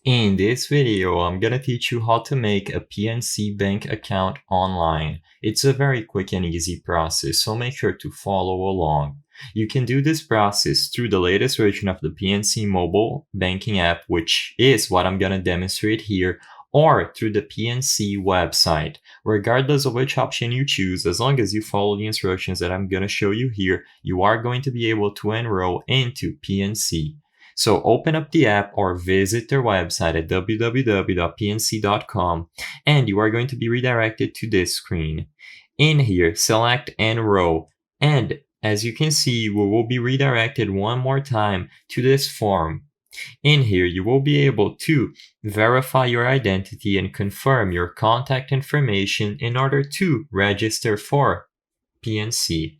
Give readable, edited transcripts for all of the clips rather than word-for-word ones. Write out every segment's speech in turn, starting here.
In this video, I'm gonna teach you how to make a PNC bank account online. It's a very quick and easy process, so make sure to follow along. You can do this process through the latest version of the PNC mobile banking app, which is what I'm gonna demonstrate here, or through the PNC website. Regardless of which option you choose, as long as you follow the instructions that I'm gonna show you here, you are going to be able to enroll into PNC. So open up the app or visit their website at www.pnc.com and you are going to be redirected to this screen. In here, select Enroll, and as you can see, we will be redirected one more time to this form. In here, you will be able to verify your identity and confirm your contact information in order to register for PNC.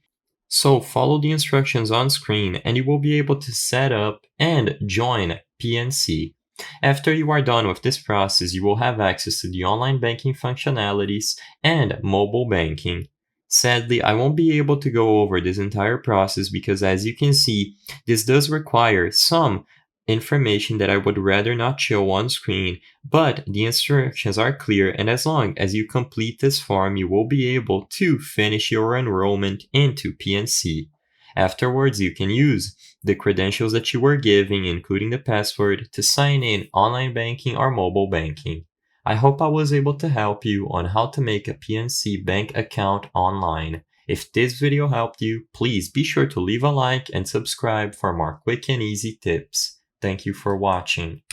So follow the instructions on screen and you will be able to set up and join PNC. After you are done with this process, you will have access to the online banking functionalities and mobile banking. Sadly, I won't be able to go over this entire process because, as you can see, this does require some information that I would rather not show on screen, but the instructions are clear, and as long as you complete this form, you will be able to finish your enrollment into PNC. Afterwards, you can use the credentials that you were giving, including the password, to sign in online banking or mobile banking. I hope I was able to help you on how to make a PNC bank account online. If this video helped you, please be sure to leave a like and subscribe for more quick and easy tips. Thank you for watching.